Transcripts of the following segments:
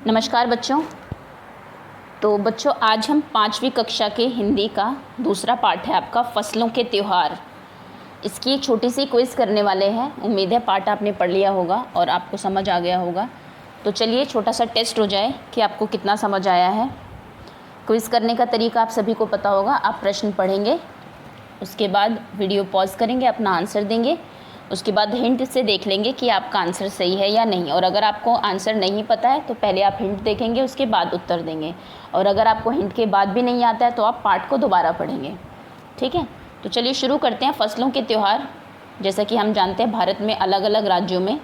नमस्कार बच्चों। तो बच्चों आज हम 5वीं कक्षा के हिंदी का दूसरा पाठ है आपका फसलों के त्यौहार। इसकी एक छोटी सी क्विज़ करने वाले हैं। उम्मीद है पाठ आपने पढ़ लिया होगा और आपको समझ आ गया होगा। तो चलिए छोटा सा टेस्ट हो जाए कि आपको कितना समझ आया है। क्विज़ करने का तरीका आप सभी को पता होगा। आप प्रश्न पढ़ेंगे, उसके बाद वीडियो पॉज करेंगे, अपना आंसर देंगे, उसके बाद हिंट से देख लेंगे कि आपका आंसर सही है या नहीं। और अगर आपको आंसर नहीं पता है तो पहले आप हिंट देखेंगे, उसके बाद उत्तर देंगे। और अगर आपको हिंट के बाद भी नहीं आता है तो आप पाठ को दोबारा पढ़ेंगे। ठीक है, तो चलिए शुरू करते हैं। फसलों के त्यौहार, जैसा कि हम जानते हैं भारत में अलग अलग राज्यों में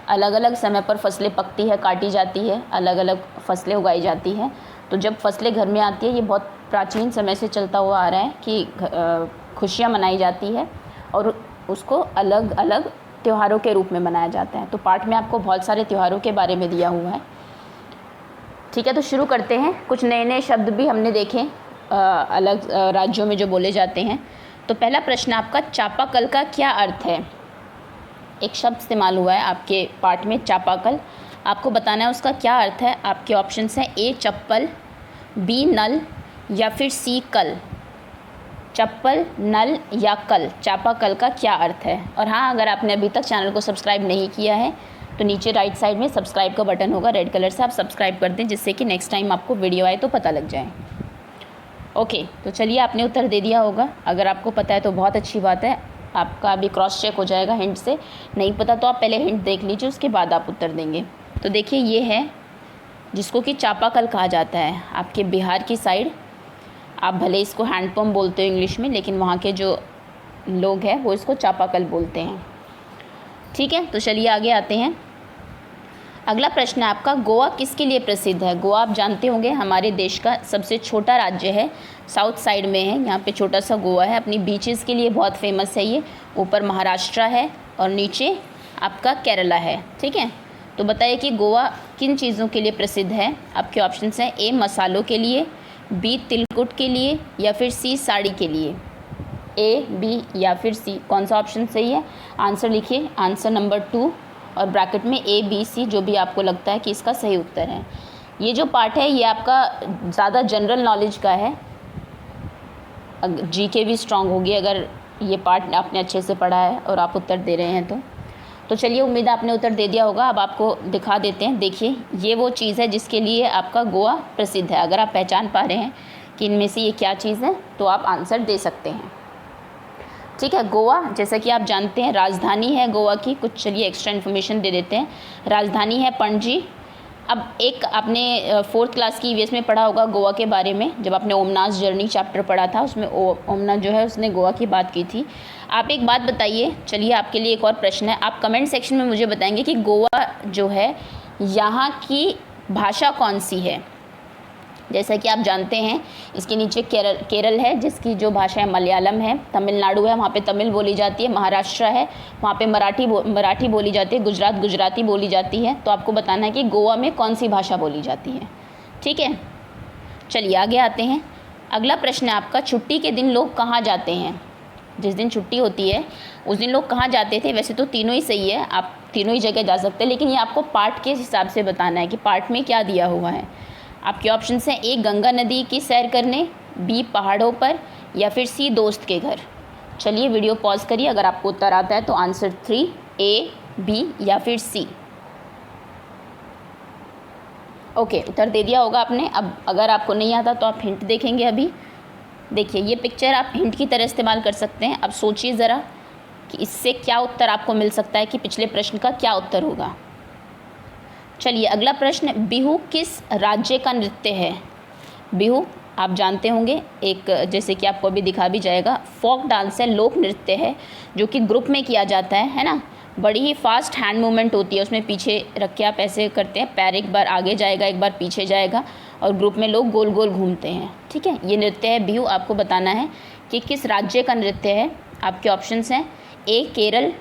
अलग अलग समय पर फसलें पकती है, काटी जाती है, अलग अलग फसलें उगाई जाती हैं। तो जब फसलें घर में आती है, ये बहुत प्राचीन समय से चलता हुआ आ रहा है कि खुशियाँ मनाई जाती है और उसको अलग अलग त्योहारों के रूप में मनाया जाता है। तो पाठ में आपको बहुत सारे त्योहारों के बारे में दिया हुआ है। ठीक है, तो शुरू करते हैं। कुछ नए नए शब्द भी हमने देखे अलग राज्यों में जो बोले जाते हैं। तो पहला प्रश्न आपका, चापाकल का क्या अर्थ है? एक शब्द इस्तेमाल हुआ है आपके पाठ में, चापाकल। आपको बताना है उसका क्या अर्थ है। आपके ऑप्शंस हैं ए चप्पल, बी नल या फिर सी कल। चप्पल, नल या कल, चापाकल का क्या अर्थ है? और हाँ, अगर आपने अभी तक चैनल को सब्सक्राइब नहीं किया है तो नीचे राइट साइड में सब्सक्राइब का बटन होगा रेड कलर से, आप सब्सक्राइब कर दें जिससे कि नेक्स्ट टाइम आपको वीडियो आए तो पता लग जाए। ओके, तो चलिए आपने उत्तर दे दिया होगा। अगर आपको पता है तो बहुत अच्छी बात है, आपका अभी क्रॉस चेक हो जाएगा हिंट से। नहीं पता तो आप पहले हिंट देख लीजिए, उसके बाद आप उत्तर देंगे। तो देखिए ये है जिसको कि चापाकल कहा जाता है। आपके बिहार की साइड आप भले इसको हैंडपम्प बोलते हो इंग्लिश में, लेकिन वहाँ के जो लोग हैं वो इसको चापाकल बोलते हैं। ठीक है, तो चलिए आगे आते हैं। अगला प्रश्न है आपका, गोवा किसके लिए प्रसिद्ध है? गोवा आप जानते होंगे हमारे देश का सबसे छोटा राज्य है, साउथ साइड में है। यहाँ पे छोटा सा गोवा है, अपनी बीचेस के लिए बहुत फेमस है ये। ऊपर महाराष्ट्र है और नीचे आपका केरला है। ठीक है, तो बताइए कि गोवा किन चीज़ों के लिए प्रसिद्ध है? आपके ऑप्शंस हैं ए मसालों के लिए, बी तिलकुट के लिए या फिर सी साड़ी के लिए। ए, बी या फिर सी, कौन सा ऑप्शन सही है? आंसर लिखिए, आंसर नंबर 2 और ब्रैकेट में ए बी सी, जो भी आपको लगता है कि इसका सही उत्तर है। ये जो पार्ट है ये आपका ज़्यादा जनरल नॉलेज का है। जीके भी स्ट्रांग होगी अगर ये पार्ट आपने अच्छे से पढ़ा है और आप उत्तर दे रहे हैं तो चलिए, उम्मीद है आपने उत्तर दे दिया होगा। अब आपको दिखा देते हैं। देखिए ये वो चीज़ है जिसके लिए आपका गोवा प्रसिद्ध है। अगर आप पहचान पा रहे हैं कि इनमें से ये क्या चीज़ है तो आप आंसर दे सकते हैं। ठीक है, गोवा जैसा कि आप जानते हैं राजधानी है गोवा की। कुछ चलिए एक्स्ट्रा इन्फॉर्मेशन दे देते हैं। राजधानी है पणजी। अब एक आपने 4th क्लास की ईवीएस में पढ़ा होगा गोवा के बारे में, जब आपने ओमनास जर्नी चैप्टर पढ़ा था, उसमें ओमना जो है उसने गोवा की बात की थी। आप एक बात बताइए, चलिए आपके लिए एक और प्रश्न है। आप कमेंट सेक्शन में मुझे बताएंगे कि गोवा जो है यहाँ की भाषा कौन सी है। जैसा कि आप जानते हैं इसके नीचे केरल है जिसकी जो भाषा है मलयालम है, तमिलनाडु है वहाँ पे तमिल बोली जाती है, महाराष्ट्र है वहाँ पे मराठी बोली जाती है, गुजराती बोली जाती है। तो आपको बताना है कि गोवा में कौन सी भाषा बोली जाती है। ठीक है, चलिए आगे आते हैं। अगला प्रश्न है आपका, छुट्टी के दिन लोग कहाँ जाते हैं? जिस दिन छुट्टी होती है उस दिन लोग कहाँ जाते थे? वैसे तो तीनों ही सही है, आप तीनों ही जगह जा सकते हैं, लेकिन ये आपको पार्ट के हिसाब से बताना है कि पार्ट में क्या दिया हुआ है। आपके ऑप्शंस हैं ए गंगा नदी की सैर करने, बी पहाड़ों पर या फिर सी दोस्त के घर। चलिए वीडियो पॉज करिए, अगर आपको उत्तर आता है तो आंसर 3 ए, बी या फिर सी। ओके, उत्तर दे दिया होगा आपने। अब अगर आपको नहीं आता तो आप हिंट देखेंगे। अभी देखिए ये पिक्चर आप हिंट की तरह इस्तेमाल कर सकते हैं। अब सोचिए ज़रा कि इससे क्या उत्तर आपको मिल सकता है, कि पिछले प्रश्न का क्या उत्तर होगा। चलिए अगला प्रश्न, बिहू किस राज्य का नृत्य है? बिहू आप जानते होंगे, एक जैसे कि आपको अभी दिखा भी जाएगा, फोक डांस है, लोक नृत्य है जो कि ग्रुप में किया जाता है ना। बड़ी ही फास्ट हैंड मूवमेंट होती है, उसमें पीछे रख के आप ऐसे करते हैं, पैर एक बार आगे जाएगा एक बार पीछे जाएगा और ग्रुप में लोग गोल गोल घूमते हैं। ठीक है, ये नृत्य है बिहू। आपको बताना है कि किस राज्य का नृत्य है। आपके ऑप्शंस हैं ए केरल,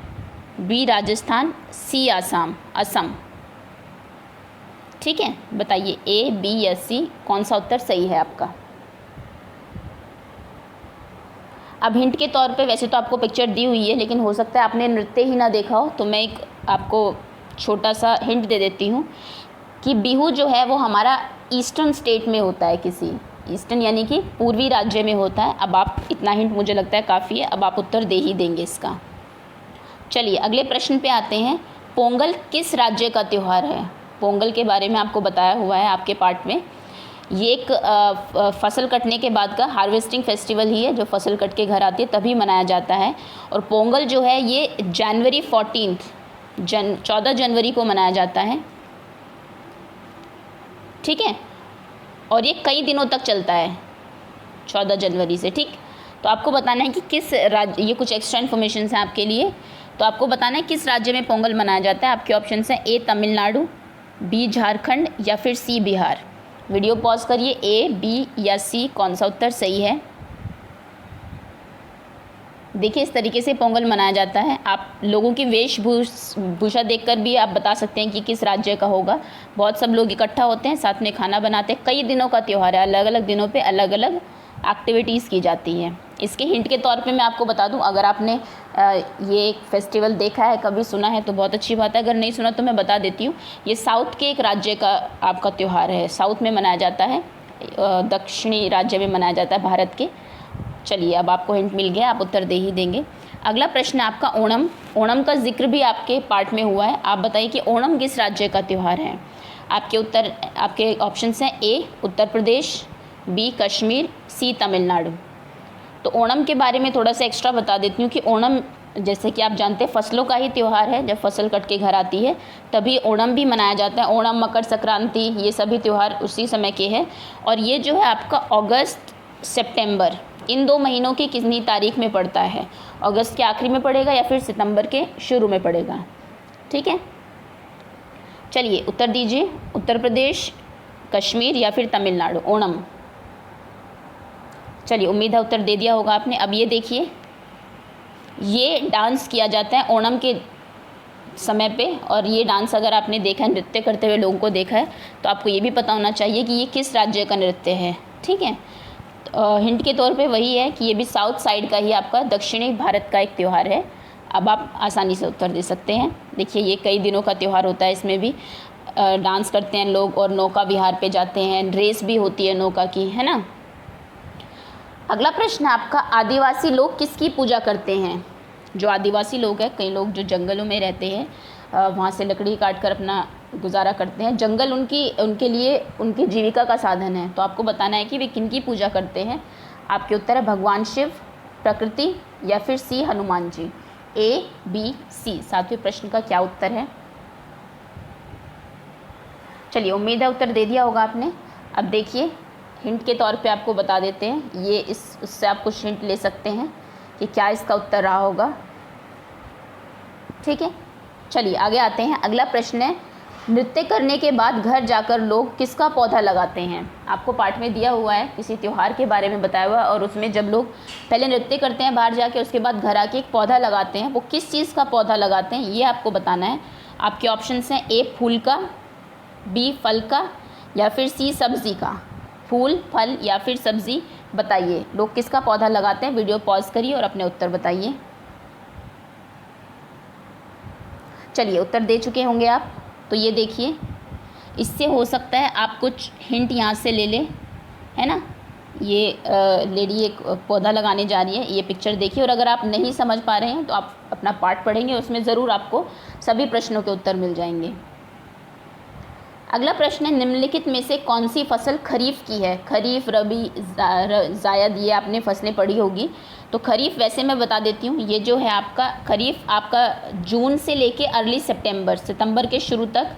बी राजस्थान, सी असम। ठीक है, बताइए ए, बी या सी, कौन सा उत्तर सही है आपका। अब हिंट के तौर पे, वैसे तो आपको पिक्चर दी हुई है लेकिन हो सकता है आपने नृत्य ही ना देखा हो, तो मैं एक आपको छोटा सा हिंट दे देती हूँ। कि बिहू जो है वो हमारा ईस्टर्न स्टेट में होता है, किसी ईस्टर्न यानी कि पूर्वी राज्य में होता है। अब आप इतना हिंट मुझे लगता है काफ़ी है, अब आप उत्तर दे ही देंगे इसका। चलिए अगले प्रश्न पे आते हैं। पोंगल किस राज्य का त्यौहार है? पोंगल के बारे में आपको बताया हुआ है आपके पार्ट में। ये एक फसल कटने के बाद का हार्वेस्टिंग फेस्टिवल ही है, जो फसल कट के घर आती है तभी मनाया जाता है। और पोंगल जो है ये जनवरी 14 जनवरी को मनाया जाता है, ठीक है। और ये कई दिनों तक चलता है 14 जनवरी से, ठीक। तो आपको बताना है कि किस राज्य, ये कुछ एक्स्ट्रा इन्फॉर्मेशन है आपके लिए। तो आपको बताना है किस राज्य में पोंगल मनाया जाता है। आपके ऑप्शन हैं ए तमिलनाडु, बी झारखंड या फिर सी बिहार। वीडियो पॉज करिए, ए, बी या सी, कौन सा उत्तर सही है। देखिए इस तरीके से पोंगल मनाया जाता है। आप लोगों की वेशभूषा देखकर भी आप बता सकते हैं कि किस राज्य का होगा। बहुत सब लोग इकट्ठा होते हैं, साथ में खाना बनाते हैं। कई दिनों का त्यौहार है, अलग अलग दिनों पे अलग अलग एक्टिविटीज़ की जाती हैं। इसके हिंट के तौर पे मैं आपको बता दूं, अगर आपने ये फेस्टिवल देखा है, कभी सुना है तो बहुत अच्छी बात है, अगर नहीं सुना तो मैं बता देती हूँ। ये साउथ के एक राज्य का आपका त्यौहार है, साउथ में मनाया जाता है, दक्षिणी राज्य में मनाया जाता है भारत के। चलिए अब आपको हिंट मिल गया, आप उत्तर दे ही देंगे। अगला प्रश्न है आपका ओणम। ओणम का जिक्र भी आपके पार्ट में हुआ है। आप बताइए कि ओणम किस राज्य का त्यौहार है। आपके ऑप्शन हैं ए उत्तर प्रदेश, बी कश्मीर, सी तमिलनाडु। तो ओणम के बारे में थोड़ा सा एक्स्ट्रा बता देती हूँ कि ओणम जैसे कि आप जानते हैं फसलों का ही त्यौहार है। जब फसल कट के घर आती है तभी ओणम भी मनाया जाता है। ओणम, मकर संक्रांति, ये सभी त्यौहार उसी समय के हैं। और ये जो है आपका अगस्त सितंबर, इन 2 महीनों की कितनी तारीख में पड़ता है? अगस्त के आखिरी में पड़ेगा या फिर सितंबर के शुरू में पड़ेगा, ठीक है। चलिए उत्तर दीजिए, उत्तर प्रदेश, कश्मीर या फिर तमिलनाडु, ओणम। चलिए उम्मीद है उत्तर दे दिया होगा आपने। अब ये देखिए, ये डांस किया जाता है ओणम के समय पे। और ये डांस अगर आपने देखा है, नृत्य करते हुए लोगों को देखा है, तो आपको ये भी पता होना चाहिए कि ये किस राज्य का नृत्य है, ठीक है। हिंट के तौर पे वही है कि ये भी साउथ साइड का ही आपका दक्षिणी भारत का एक त्यौहार है। अब आप आसानी से उत्तर दे सकते हैं। देखिए ये कई दिनों का त्यौहार होता है, इसमें भी डांस करते हैं लोग और नौका विहार पे जाते हैं, रेस भी होती है नौका की, है ना। अगला प्रश्न है आपका, आदिवासी लोग किसकी पूजा करते हैं? जो आदिवासी लोग हैं, कई लोग जो जंगलों में रहते हैं, वहाँ से लकड़ी काट कर अपना गुजारा करते हैं। जंगल उनके लिए उनकी जीविका का साधन है। तो आपको बताना है कि वे किनकी पूजा करते हैं। आपके उत्तर है भगवान शिव, प्रकृति या फिर सी हनुमान जी। ए, बी, सी। सातवें प्रश्न का क्या उत्तर है? चलिए उम्मीद है उत्तर दे दिया होगा आपने। अब देखिए हिंट के तौर पे आपको बता देते हैं, ये उससे आप कुछ हिंट ले सकते हैं कि क्या इसका उत्तर रहा होगा, ठीक है। चलिए आगे आते हैं। अगला प्रश्न है, नृत्य करने के बाद घर जाकर लोग किसका पौधा लगाते हैं? आपको पाठ में दिया हुआ है, किसी त्यौहार के बारे में बताया हुआ है। और उसमें जब लोग पहले नृत्य करते हैं बाहर जाके, उसके बाद घर आके एक पौधा लगाते हैं, वो किस चीज़ का पौधा लगाते हैं ये आपको बताना है। आपके ऑप्शन हैं ए फूल का, बी फल का या फिर सी सब्जी का। फूल, फल या फिर सब्जी, बताइए लोग किसका पौधा लगाते हैं। वीडियो पॉज करिए और अपने उत्तर बताइए। चलिए उत्तर दे चुके होंगे आप। तो ये देखिए, इससे हो सकता है आप कुछ हिंट यहाँ से ले लें, है ना। ये लेडी एक पौधा लगाने जा रही है, ये पिक्चर देखिए। और अगर आप नहीं समझ पा रहे हैं तो आप अपना पाठ पढ़ेंगे, उसमें ज़रूर आपको सभी प्रश्नों के उत्तर मिल जाएंगे। अगला प्रश्न है, निम्नलिखित में से कौन सी फसल खरीफ की है? खरीफ, रबी, जायद, ये आपने फसलें पढ़ी होगी। तो खरीफ वैसे मैं बता देती हूँ, ये जो है आपका खरीफ आपका जून से लेके अर्ली सितंबर के शुरू तक,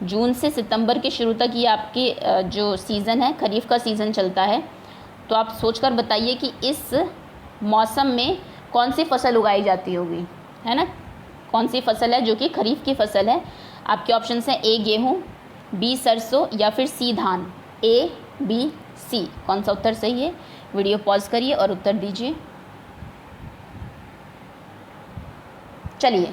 जून से सितंबर के शुरू तक ये आपकी जो सीज़न है, खरीफ का सीज़न चलता है। तो आप सोचकर बताइए कि इस मौसम में कौन सी फसल उगाई जाती होगी, है ना। कौन सी फसल है जो कि खरीफ की फसल है? आपके ऑप्शन हैं ए गेहूँ, बी सरसों या फिर सी धान। ए, बी, सी, कौन सा उत्तर सही है? वीडियो पॉज करिए और उत्तर दीजिए। चलिए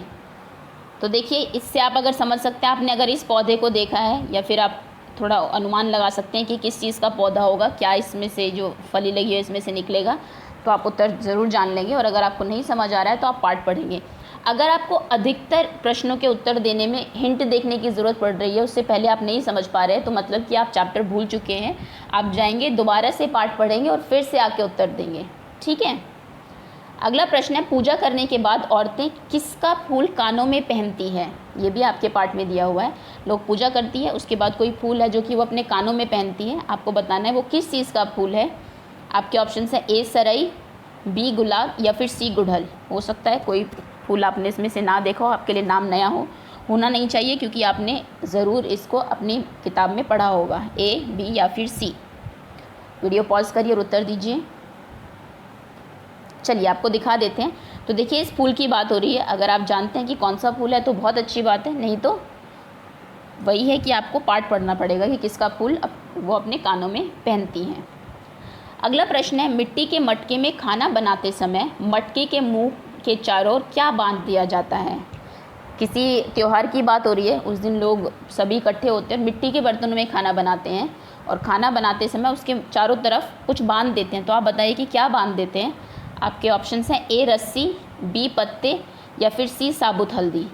तो देखिए, इससे आप अगर समझ सकते हैं, आपने अगर इस पौधे को देखा है या फिर आप थोड़ा अनुमान लगा सकते हैं कि किस चीज़ का पौधा होगा, क्या इसमें से जो फली लगी है इसमें से निकलेगा, तो आप उत्तर ज़रूर जान लेंगे। और अगर आपको नहीं समझ आ रहा है तो आप पाठ पढ़ेंगे। अगर आपको अधिकतर प्रश्नों के उत्तर देने में हिंट देखने की ज़रूरत पड़ रही है, उससे पहले आप नहीं समझ पा रहे हैं, तो मतलब कि आप चैप्टर भूल चुके हैं। आप जाएंगे, दोबारा से पाठ पढ़ेंगे और फिर से आके उत्तर देंगे, ठीक है। अगला प्रश्न है, पूजा करने के बाद औरतें किसका फूल कानों में पहनती है? ये भी आपके पाठ में दिया हुआ है। लोग पूजा करती है, उसके बाद कोई फूल है जो कि वो अपने कानों में पहनती है। आपको बताना है वो किस चीज़ का फूल है। आपके ऑप्शन है ए सरई, बी गुलाब या फिर सी गुड़हल। हो सकता है कोई फूल आपने इसमें से ना देखा हो, आपके लिए नाम नया हो, होना नहीं चाहिए क्योंकि आपने ज़रूर इसको अपनी किताब में पढ़ा होगा। ए, बी या फिर सी। वीडियो पॉज करिए और उत्तर दीजिए। चलिए आपको दिखा देते हैं। तो देखिए इस फूल की बात हो रही है। अगर आप जानते हैं कि कौन सा फूल है तो बहुत अच्छी बात है, नहीं तो वही है कि आपको पाठ पढ़ना पड़ेगा कि किसका फूल वो अपने कानों में पहनती हैं। अगला प्रश्न है, मिट्टी के मटके में खाना बनाते समय मटके के मुंह के चारों ओर क्या बांध दिया जाता है? किसी त्यौहार की बात हो रही है, उस दिन लोग सभी इकट्ठे होते हैं, मिट्टी के बर्तनों में खाना बनाते हैं और खाना बनाते समय उसके चारों तरफ कुछ बांध देते हैं। तो आप बताइए कि क्या बांध देते हैं। आपके ऑप्शन हैं ए रस्सी, बी पत्ते या फिर सी साबुत हल्दी।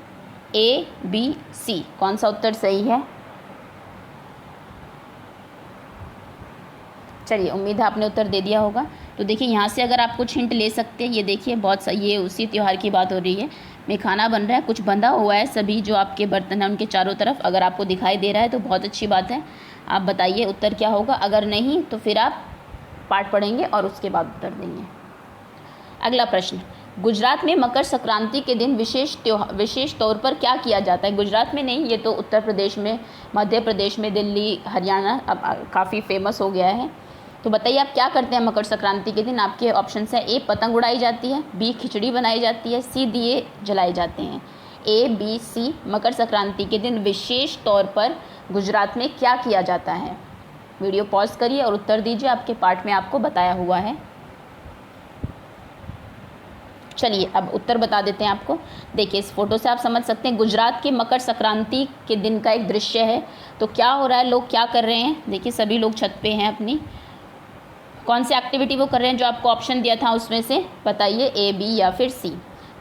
ए, बी, सी, कौन सा उत्तर सही है? चलिए उम्मीद है आपने उत्तर दे दिया होगा। तो देखिए यहाँ से अगर आप कुछ हिंट ले सकते हैं, ये देखिए बहुत सही, ये उसी त्यौहार की बात हो रही है, में खाना बन रहा है, कुछ बंधा हुआ है, सभी जो आपके बर्तन हैं उनके चारों तरफ। अगर आपको दिखाई दे रहा है तो बहुत अच्छी बात है। आप बताइए उत्तर क्या होगा। अगर नहीं तो फिर आप पाठ पढ़ेंगे और उसके बाद उत्तर देंगे। अगला प्रश्न, गुजरात में मकर संक्रांति के दिन विशेष तौर पर क्या किया जाता है? गुजरात में नहीं, ये तो उत्तर प्रदेश में, मध्य प्रदेश में, दिल्ली, हरियाणा अब काफ़ी फेमस हो गया है। तो बताइए आप क्या करते हैं मकर संक्रांति के दिन। आपके ऑप्शन है ए पतंग उड़ाई जाती है, बी खिचड़ी बनाई जाती है, सी दिए जलाए जाते हैं। ए, बी, सी, मकर संक्रांति के दिन विशेष तौर पर गुजरात में क्या किया जाता है? वीडियो पॉज करिए और उत्तर दीजिए, आपके पाठ में आपको बताया हुआ है। चलिए अब उत्तर बता देते हैं आपको। देखिए इस फोटो से आप समझ सकते हैं गुजरात के मकर संक्रांति के दिन का एक दृश्य है। तो क्या हो रहा है, लोग क्या कर रहे हैं, देखिए सभी लोग छत पे हैं, अपनी कौन सी एक्टिविटी वो कर रहे हैं जो आपको ऑप्शन दिया था उसमें से बताइए, ए, बी या फिर सी।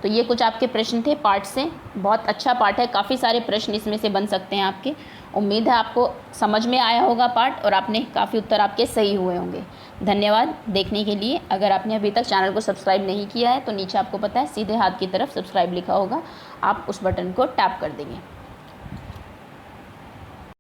तो ये कुछ आपके प्रश्न थे पाठ से। बहुत अच्छा पाठ है, काफ़ी सारे प्रश्न इसमें से बन सकते हैं आपके। उम्मीद है आपको समझ में आया होगा पाठ और आपने काफ़ी उत्तर आपके सही हुए होंगे। धन्यवाद देखने के लिए। अगर आपने अभी तक चैनल को सब्सक्राइब नहीं किया है तो नीचे आपको पता है सीधे हाथ की तरफ सब्सक्राइब लिखा होगा, आप उस बटन को टैप कर देंगे।